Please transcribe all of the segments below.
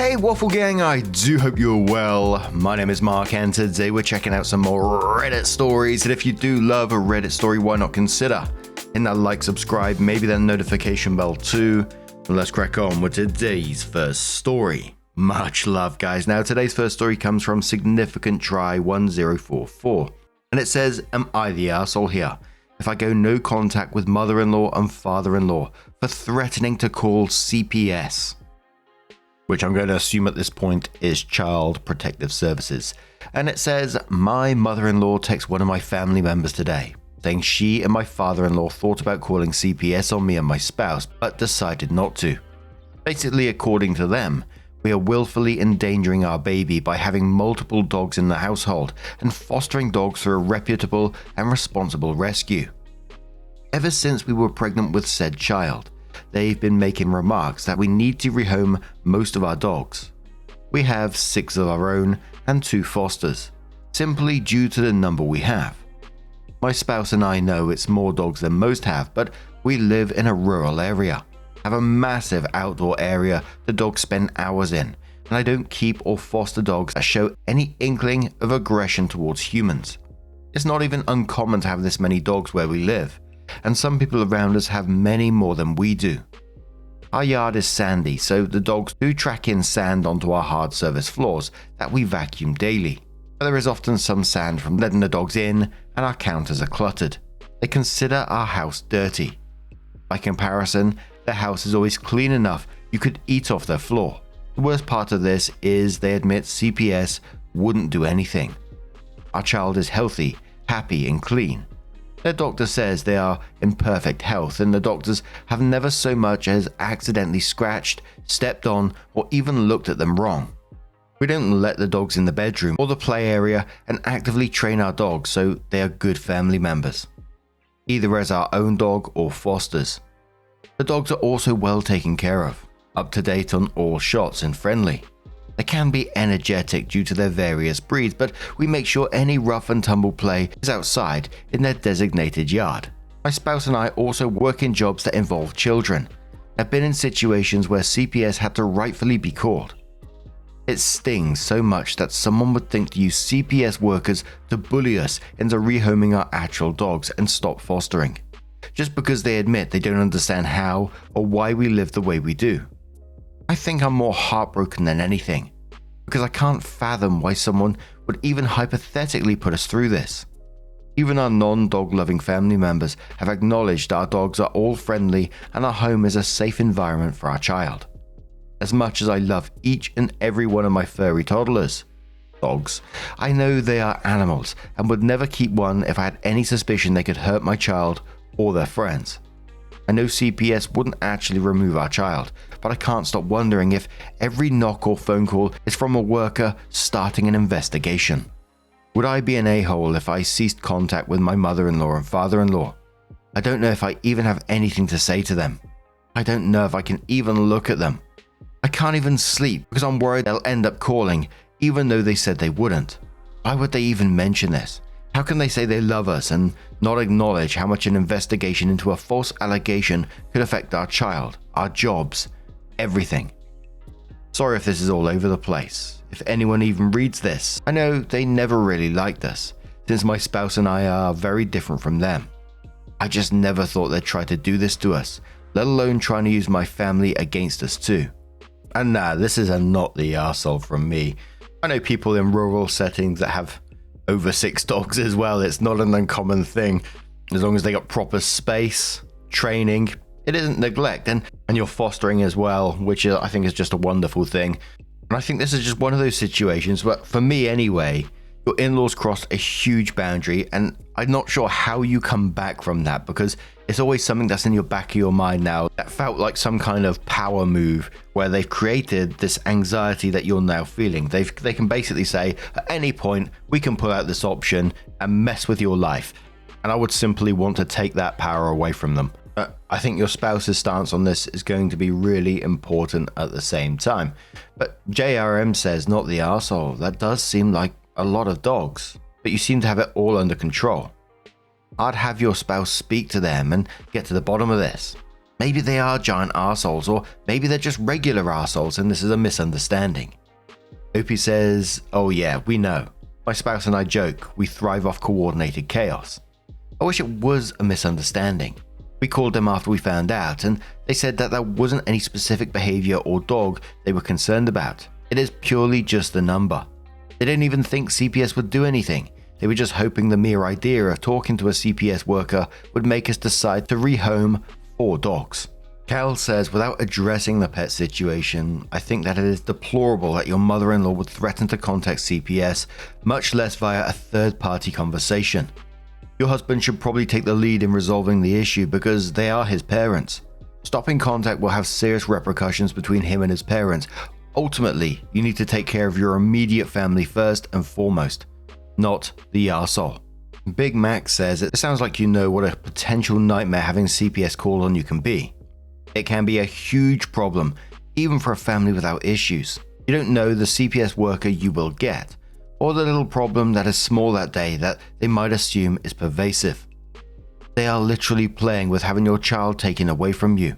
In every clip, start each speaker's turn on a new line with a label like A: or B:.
A: Hey Waffle Gang, I do hope you're well. My name is Mark and today we're checking out some more Reddit stories, and if you do love a Reddit story, why not consider hitting that like, subscribe, maybe that notification bell too. And let's crack on with today's first story. Much love guys. Now today's first story comes from Significant Try 1044 and it says, am I the arsehole here if I go no contact with mother-in-law and father-in-law for threatening to call CPS? Which I'm going to assume at this point is Child Protective Services. And it says, my mother-in-law texted one of my family members today, saying she and my father-in-law thought about calling CPS on me and my spouse, but decided not to. Basically, according to them, we are willfully endangering our baby by having multiple dogs in the household and fostering dogs for a reputable and responsible rescue. Ever since we were pregnant with said child, they've been making remarks that we need to rehome most of our dogs. We have 6 of our own and 2 fosters, simply due to the number we have. My spouse and I know it's more dogs than most have, but we live in a rural area, have a massive outdoor area the dogs spend hours in, and I don't keep or foster dogs that show any inkling of aggression towards humans. It's not even uncommon to have this many dogs where we live, and some people around us have many more than we do. Our yard is sandy, so the dogs do track in sand onto our hard surface floors that we vacuum daily. But there is often some sand from letting the dogs in, and our counters are cluttered. They consider our house dirty. By comparison, their house is always clean enough you could eat off their floor. The worst part of this is they admit CPS wouldn't do anything. Our child is healthy, happy and clean. Their doctor says they are in perfect health, and the doctors have never so much as accidentally scratched, stepped on, or even looked at them wrong. We don't let the dogs in the bedroom or the play area and actively train our dogs so they are good family members, either as our own dog or fosters. The dogs are also well taken care of, up to date on all shots and friendly. They can be energetic due to their various breeds, but we make sure any rough and tumble play is outside in their designated yard. My spouse and I also work in jobs that involve children. I've been in situations where CPS had to rightfully be called. It stings so much that someone would think to use CPS workers to bully us into rehoming our actual dogs and stop fostering, just because they admit they don't understand how or why we live the way we do. I think I'm more heartbroken than anything, because I can't fathom why someone would even hypothetically put us through this. Even our non-dog loving family members have acknowledged our dogs are all friendly and our home is a safe environment for our child. As much as I love each and every one of my furry toddlers, dogs, I know they are animals and would never keep one if I had any suspicion they could hurt my child or their friends. I know CPS wouldn't actually remove our child, but I can't stop wondering if every knock or phone call is from a worker starting an investigation. Would I be an a-hole if I ceased contact with my mother-in-law and father-in-law? I don't know if I even have anything to say to them. I don't know if I can even look at them. I can't even sleep because I'm worried they'll end up calling, even though they said they wouldn't. Why would they even mention this? How can they say they love us and not acknowledge how much an investigation into a false allegation could affect our child, our jobs, everything? Sorry if this is all over the place. If anyone even reads this, I know they never really liked us, since my spouse and I are very different from them. I just never thought they'd try to do this to us, let alone trying to use my family against us too. And nah, this is a not the arsehole from me. I know people in rural settings that have over 6 dogs as well. It's not an uncommon thing. As long as they got proper space, training, it isn't neglect, and you're fostering as well, which I think is just a wonderful thing. And I think this is just one of those situations where, for me anyway, your in-laws crossed a huge boundary, and I'm not sure how you come back from that, because it's always something that's in your back of your mind now that felt like some kind of power move where they've created this anxiety that you're now feeling. They can basically say at any point we can pull out this option and mess with your life, and I would simply want to take that power away from them. I think your spouse's stance on this is going to be really important at the same time. But JRM says not the arsehole. That does seem like a lot of dogs, but you seem to have it all under control. I'd have your spouse speak to them and get to the bottom of this. Maybe they are giant arseholes, or maybe they're just regular arseholes and this is a misunderstanding. Opie says, "Oh yeah, we know. My spouse and I joke, we thrive off coordinated chaos. I wish it was a misunderstanding. We called them after we found out, and they said that there wasn't any specific behavior or dog they were concerned about. It is purely just a number. They didn't even think CPS would do anything. They were just hoping the mere idea of talking to a CPS worker would make us decide to rehome 4 dogs." Cal says, "Without addressing the pet situation, I think that it is deplorable that your mother-in-law would threaten to contact CPS, much less via a third-party conversation. Your husband should probably take the lead in resolving the issue because they are his parents. Stopping contact will have serious repercussions between him and his parents. Ultimately, you need to take care of your immediate family first and foremost, not the arsehole." Big Mac says, "It sounds like you know what a potential nightmare having CPS call on you can be. It can be a huge problem, even for a family without issues. You don't know the CPS worker you will get, or the little problem that is small that day that they might assume is pervasive. They are literally playing with having your child taken away from you.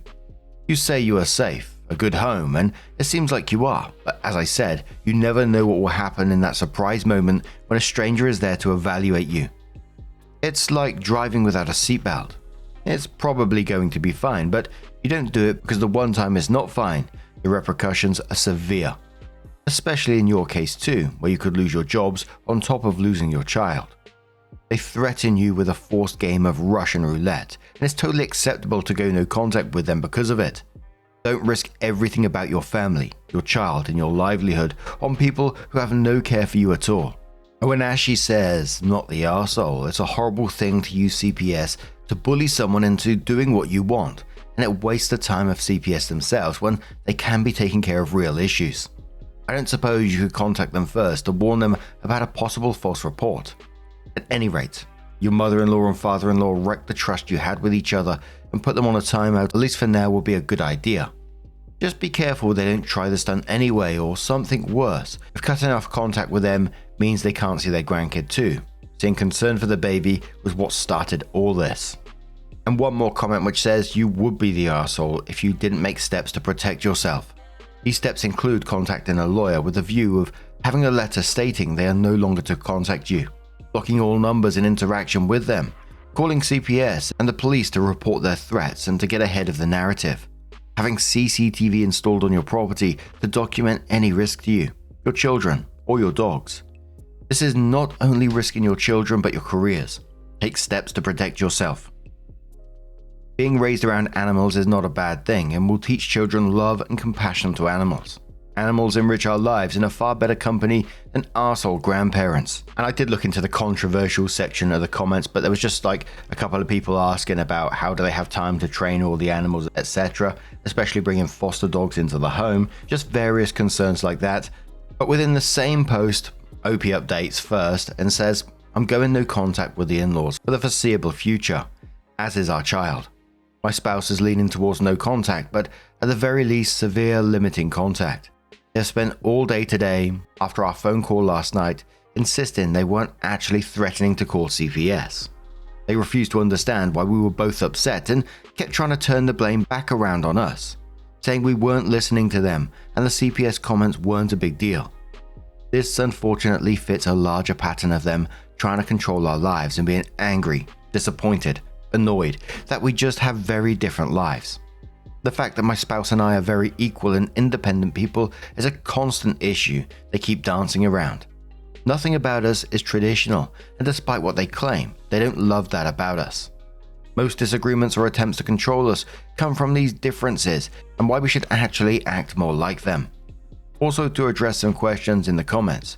A: You say you are safe, a good home, and it seems like you are, but as I said, you never know what will happen in that surprise moment when a stranger is there to evaluate you. It's like driving without a seatbelt. It's probably going to be fine, but you don't do it because the one time is not fine. The repercussions are severe. Especially in your case too, where you could lose your jobs on top of losing your child. They threaten you with a forced game of Russian roulette, and it's totally acceptable to go no contact with them because of it. Don't risk everything about your family, your child, and your livelihood on people who have no care for you at all." And when Ashley says, "Not the arsehole, it's a horrible thing to use CPS to bully someone into doing what you want, and it wastes the time of CPS themselves when they can be taking care of real issues. I don't suppose you could contact them first to warn them about a possible false report. At any rate, your mother-in-law and father-in-law wrecked the trust you had with each other, and put them on a timeout, at least for now, will be a good idea. Just be careful they don't try the stunt anyway, or something worse, if cutting off contact with them means they can't see their grandkid too. Seeing concern for the baby was what started all this." And one more comment which says you would be the arsehole if you didn't make steps to protect yourself. These steps include contacting a lawyer with a view of having a letter stating they are no longer to contact you, blocking all numbers in interaction with them, calling CPS and the police to report their threats and to get ahead of the narrative, having CCTV installed on your property to document any risk to you, your children, or your dogs. This is not only risking your children but your careers. Take steps to protect yourself. Being raised around animals is not a bad thing and will teach children love and compassion to animals. Animals enrich our lives in a far better company than arsehole grandparents. And I did look into the controversial section of the comments, but there was just like a couple of people asking about how do they have time to train all the animals, etc., especially bringing foster dogs into the home, just various concerns like that. But within the same post, Opie updates first and says, "I'm going no contact with the in-laws for the foreseeable future, as is our child. My spouse is leaning towards no contact, but at the very least severe limiting contact. They have spent all day today, after our phone call last night, insisting they weren't actually threatening to call CPS. They refused to understand why we were both upset and kept trying to turn the blame back around on us, saying we weren't listening to them and the CPS comments weren't a big deal. This unfortunately fits a larger pattern of them trying to control our lives and being angry, disappointed, annoyed that we just have very different lives. The fact that my spouse and I are very equal and independent people is a constant issue they keep dancing around. Nothing about us is traditional, and despite what they claim, they don't love that about us. Most disagreements or attempts to control us come from these differences and why we should actually act more like them." Also, to address some questions in the comments.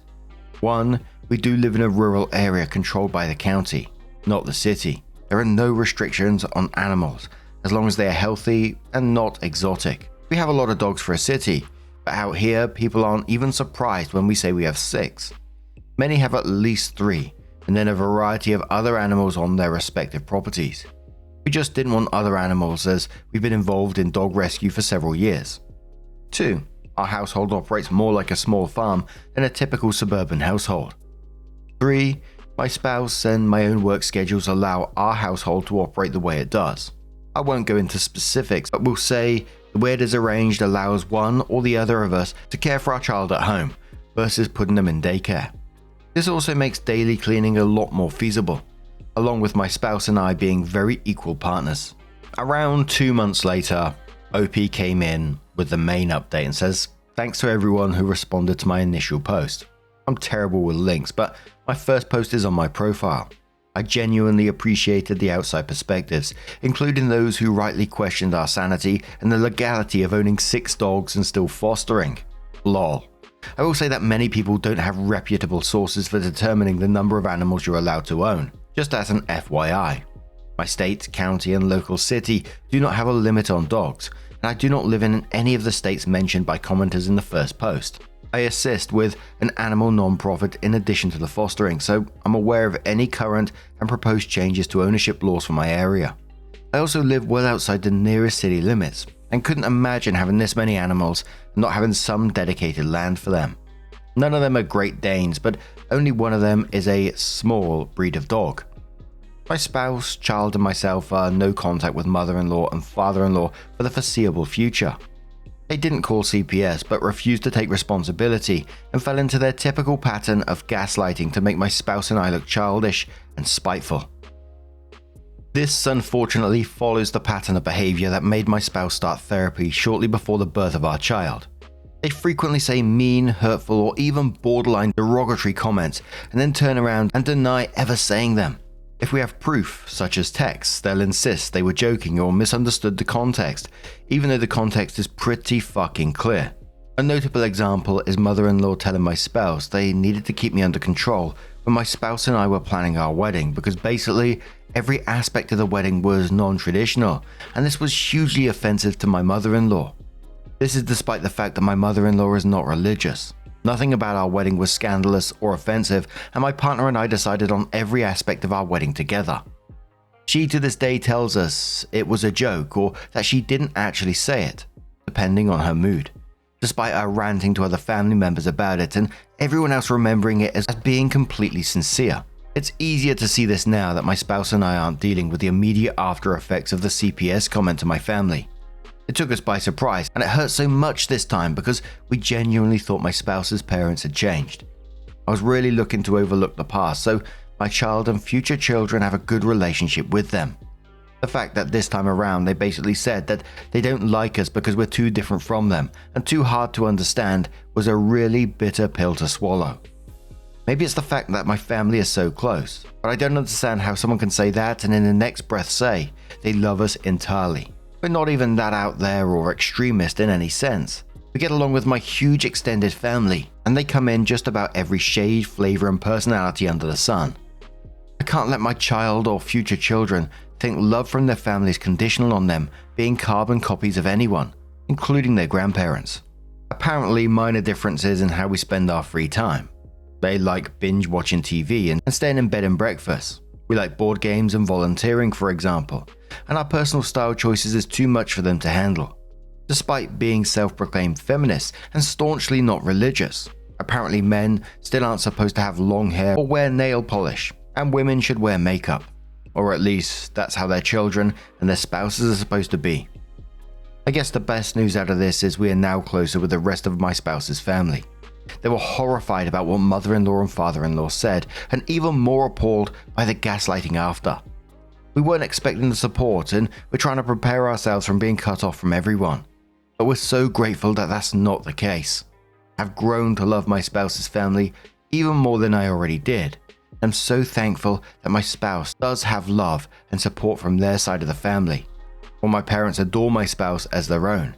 A: 1. We do live in a rural area controlled by the county, not the city. There are no restrictions on animals, as long as they are healthy and not exotic. We have a lot of dogs for a city, but out here people aren't even surprised when we say we have 6. Many have at least 3, and then a variety of other animals on their respective properties. We just didn't want other animals as we've been involved in dog rescue for several years. 2. Our household operates more like a small farm than a typical suburban household. 3. My spouse and my own work schedules allow our household to operate the way it does. I won't go into specifics, but we'll say the way it is arranged allows one or the other of us to care for our child at home versus putting them in daycare. This also makes daily cleaning a lot more feasible, along with my spouse and I being very equal partners. Around 2 months later, OP came in with the main update and says, "Thanks to everyone who responded to my initial post. I'm terrible with links, but my first post is on my profile. I genuinely appreciated the outside perspectives, including those who rightly questioned our sanity and the legality of owning 6 dogs and still fostering. Lol. I will say that many people don't have reputable sources for determining the number of animals you're allowed to own, just as an FYI. My state, county, and local city do not have a limit on dogs, and I do not live in any of the states mentioned by commenters in the first post. I assist with an animal non-profit in addition to the fostering, so I'm aware of any current and proposed changes to ownership laws for my area. I also live well outside the nearest city limits, and couldn't imagine having this many animals and not having some dedicated land for them. None of them are Great Danes, but only one of them is a small breed of dog. My spouse, child, and myself are no contact with mother-in-law and father-in-law for the foreseeable future. They didn't call CPS but refused to take responsibility and fell into their typical pattern of gaslighting to make my spouse and I look childish and spiteful. This unfortunately follows the pattern of behavior that made my spouse start therapy shortly before the birth of our child. They frequently say mean, hurtful, or even borderline derogatory comments and then turn around and deny ever saying them. If we have proof, such as texts, they'll insist they were joking or misunderstood the context, even though the context is pretty fucking clear. A notable example is mother-in-law telling my spouse they needed to keep me under control when my spouse and I were planning our wedding because basically every aspect of the wedding was non-traditional, and this was hugely offensive to my mother-in-law. This is despite the fact that my mother-in-law is not religious. Nothing about our wedding was scandalous or offensive, and my partner and I decided on every aspect of our wedding together. She to this day tells us it was a joke or that she didn't actually say it, depending on her mood, despite our ranting to other family members about it and everyone else remembering it as being completely sincere. It's easier to see this now that my spouse and I aren't dealing with the immediate after effects of the CPS comment to my family. It took us by surprise, and it hurt so much this time because we genuinely thought my spouse's parents had changed. I was really looking to overlook the past so my child and future children have a good relationship with them. The fact that this time around they basically said that they don't like us because we're too different from them and too hard to understand was a really bitter pill to swallow. Maybe it's the fact that my family is so close, but I don't understand how someone can say that and in the next breath say they love us entirely. We're not even that out there or extremist in any sense. We get along with my huge extended family, and they come in just about every shade, flavor, and personality under the sun. I can't let my child or future children think love from their family is conditional on them being carbon copies of anyone, including their grandparents. Apparently, minor differences in how we spend our free time. They like binge watching TV and staying in bed and breakfast. We like board games and volunteering, for example, and our personal style choices is too much for them to handle. Despite being self-proclaimed feminists and staunchly not religious, apparently men still aren't supposed to have long hair or wear nail polish, and women should wear makeup. Or at least that's how their children and their spouses are supposed to be. I guess the best news out of this is we are now closer with the rest of my spouse's family. They were horrified about what mother-in-law and father-in-law said, and even more appalled by the gaslighting after. We weren't expecting the support, and we're trying to prepare ourselves from being cut off from everyone. But we're so grateful that that's not the case. I've grown to love my spouse's family even more than I already did. I'm so thankful that my spouse does have love and support from their side of the family, while my parents adore my spouse as their own.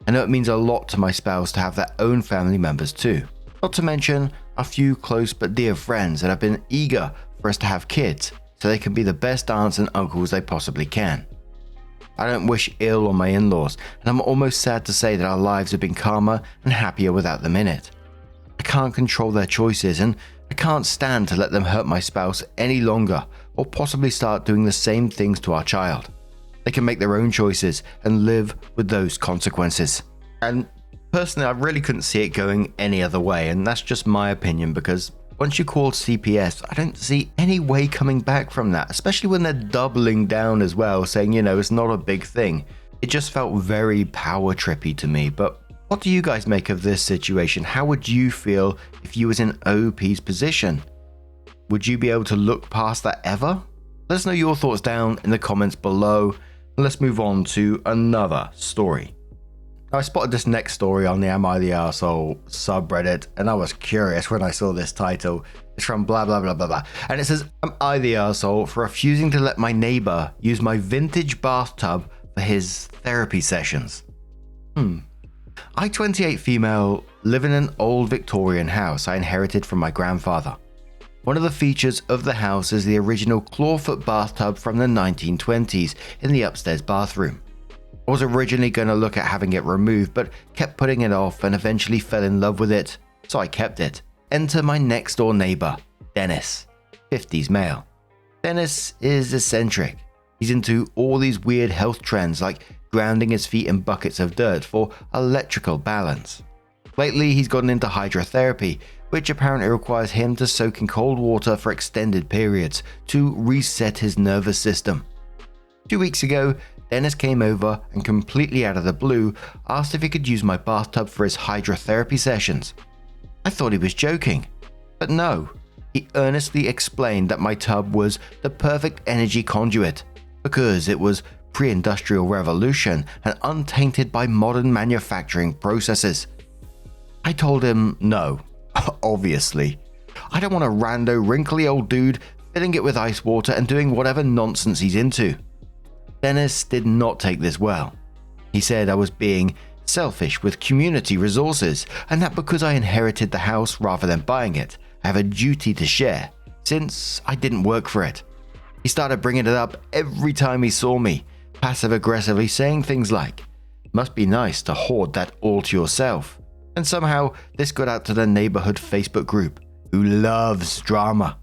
A: I know it means a lot to my spouse to have their own family members too. Not to mention a few close but dear friends that have been eager for us to have kids so they can be the best aunts and uncles they possibly can. I don't wish ill on my in-laws, and I'm almost sad to say that our lives have been calmer and happier without them in it. I can't control their choices, and I can't stand to let them hurt my spouse any longer or possibly start doing the same things to our child. They can make their own choices and live with those consequences. And personally, I really couldn't see it going any other way, and that's just my opinion because Once you called CPS, I don't see any way coming back from that, especially when they're doubling down as well, saying, it's not a big thing. It just felt very power trippy to me. But what do you guys make of this situation? How would you feel if you was in OP's position? Would you be able to look past that ever? Let us know your thoughts down in the comments below. Let's move on to another story. I spotted this next story on the Am I the Arsehole subreddit, and I was curious when I saw this title. It's from blah blah blah blah blah, and it says, "Am I the arsehole for refusing to let my neighbor use my vintage bathtub for his therapy sessions?" I, 28 female, live in an old Victorian house I inherited from my grandfather. One of the features of the house is the original clawfoot bathtub from the 1920s in the upstairs bathroom. I was originally going to look at having it removed, but kept putting it off and eventually fell in love with it, so I kept it. Enter my next door neighbor, Dennis, 50s male. Dennis is eccentric. He's into all these weird health trends like grounding his feet in buckets of dirt for electrical balance. Lately, he's gotten into hydrotherapy, which apparently requires him to soak in cold water for extended periods to reset his nervous system. 2 weeks ago, Dennis came over and completely out of the blue asked if he could use my bathtub for his hydrotherapy sessions. I thought he was joking, but no, he earnestly explained that my tub was the perfect energy conduit because it was pre-industrial revolution and untainted by modern manufacturing processes. I told him no, obviously. I don't want a rando wrinkly old dude filling it with ice water and doing whatever nonsense he's into. Dennis did not take this well. He said I was being selfish with community resources, and that because I inherited the house rather than buying it, I have a duty to share, since I didn't work for it. He started bringing it up every time he saw me, passive-aggressively saying things like, "Must be nice to hoard that all to yourself." And somehow this got out to the neighborhood Facebook group, who loves drama.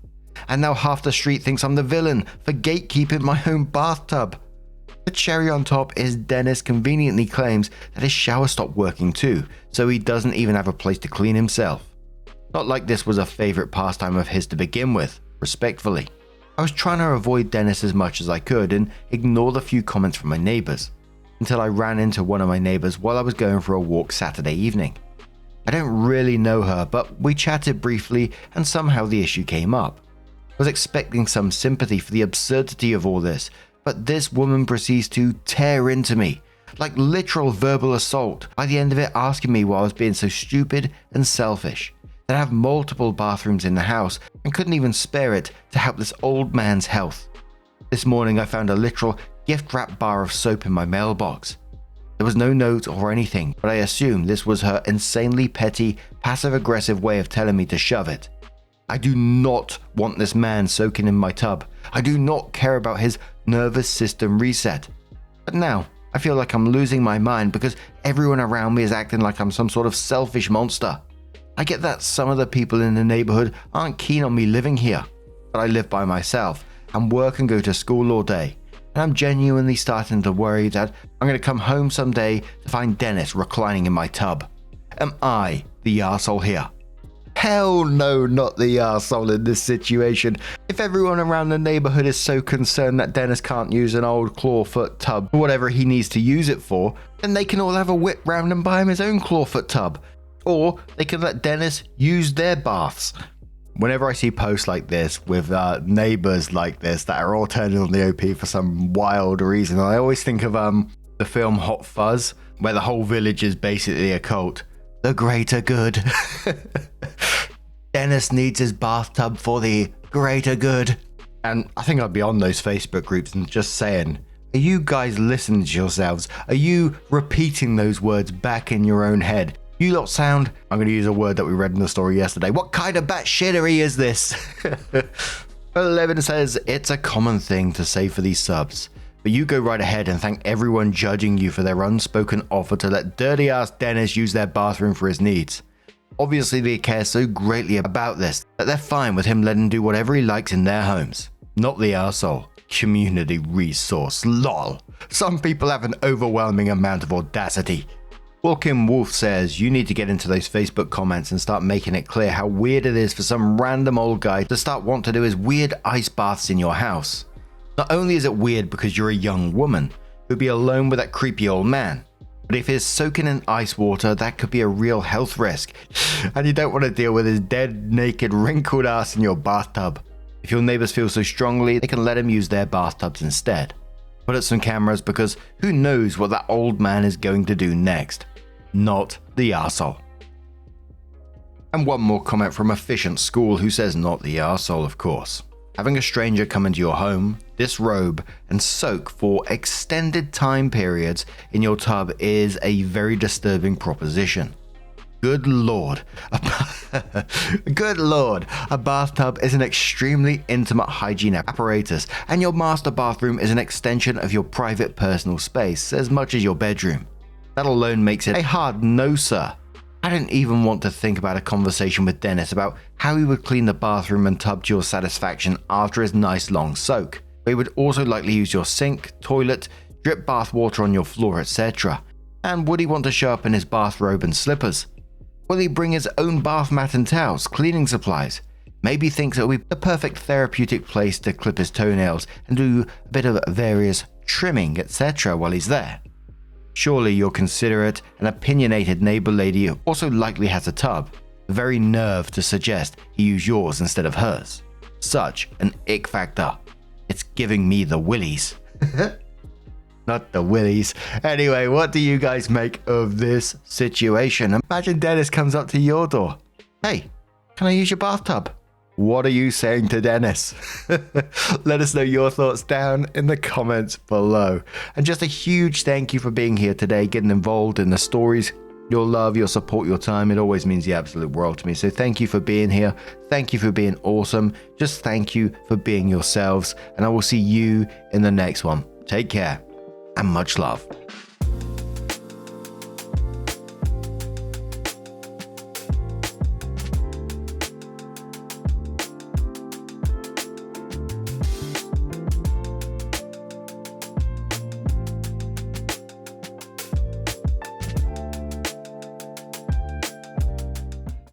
A: And now half the street thinks I'm the villain for gatekeeping my own bathtub. The cherry on top is Dennis conveniently claims that his shower stopped working too, so he doesn't even have a place to clean himself. Not like this was a favorite pastime of his to begin with, respectfully. I was trying to avoid Dennis as much as I could and ignore the few comments from my neighbors, until I ran into one of my neighbors while I was going for a walk Saturday evening. I don't really know her, but we chatted briefly and somehow the issue came up. I was expecting some sympathy for the absurdity of all this, but this woman proceeds to tear into me, like literal verbal assault, by the end of it asking me why I was being so stupid and selfish, that I have multiple bathrooms in the house and couldn't even spare it to help this old man's health. This morning I found a literal gift-wrapped bar of soap in my mailbox. There was no note or anything, but I assume this was her insanely petty, passive-aggressive way of telling me to shove it. I do not want this man soaking in my tub. I do not care about his nervous system reset. But now, I feel like I'm losing my mind because everyone around me is acting like I'm some sort of selfish monster. I get that some of the people in the neighborhood aren't keen on me living here, but I live by myself and work and go to school all day. And I'm genuinely starting to worry that I'm going to come home someday to find Dennis reclining in my tub. Am I the arsehole here? Hell no, not the arsehole in this situation. If everyone around the neighborhood is so concerned that Dennis can't use an old clawfoot tub for whatever he needs to use it for, then they can all have a whip round and buy him his own clawfoot tub. Or they can let Dennis use their baths. Whenever I see posts like this with neighbors like this that are all turning on the OP for some wild reason, I always think of the film Hot Fuzz, where the whole village is basically a cult. The greater good. Dennis needs his bathtub for the greater good. And I think I'd be on those Facebook groups and just saying, are you guys listening to yourselves? Are you repeating those words back in your own head? You lot sound, I'm going to use a word that we read in the story yesterday. What kind of batshittery is this? 11 says, it's a common thing to say for these subs, but you go right ahead and thank everyone judging you for their unspoken offer to let dirty ass Dennis use their bathroom for his needs. Obviously they care so greatly about this that they're fine with him letting him do whatever he likes in their homes. Not the arsehole. Community resource. LOL. Some people have an overwhelming amount of audacity. Walking Wolf says you need to get into those Facebook comments and start making it clear how weird it is for some random old guy to start wanting to do his weird ice baths in your house. Not only is it weird because you're a young woman who'd be alone with that creepy old man, but if he's soaking in ice water, that could be a real health risk, and you don't want to deal with his dead, naked, wrinkled ass in your bathtub. If your neighbors feel so strongly, they can let him use their bathtubs instead. Put up some cameras because who knows what that old man is going to do next. Not the arsehole. And one more comment from Efficient School who says not the arsehole, of course. Having a stranger come into your home, disrobe, and soak for extended time periods in your tub is a very disturbing proposition. Good lord. Good lord. A bathtub is an extremely intimate hygiene apparatus, and your master bathroom is an extension of your private personal space as much as your bedroom. That alone makes it a hard no, sir. I didn't even want to think about a conversation with Dennis about how he would clean the bathroom and tub to your satisfaction after his nice long soak. But he would also likely use your sink, toilet, drip bath water on your floor, etc. And would he want to show up in his bathrobe and slippers? Will he bring his own bath mat and towels, cleaning supplies? Maybe he thinks it will be the perfect therapeutic place to clip his toenails and do a bit of various trimming, etc. while he's there. Surely your considerate and opinionated neighbor lady also likely has a tub. The very nerve to suggest he use yours instead of hers. Such an ick factor. It's giving me the willies. Not the willies. Anyway, what do you guys make of this situation? Imagine Dennis comes up to your door. Hey, can I use your bathtub? What are you saying to Dennis? Let us know your thoughts down in the comments below. And just a huge thank you for being here today, getting involved in the stories. Your love, your support, your time, it always means the absolute world to me. So thank you for being here. Thank you for being awesome. Just thank you for being yourselves. And I will see you in the next one. Take care and much love.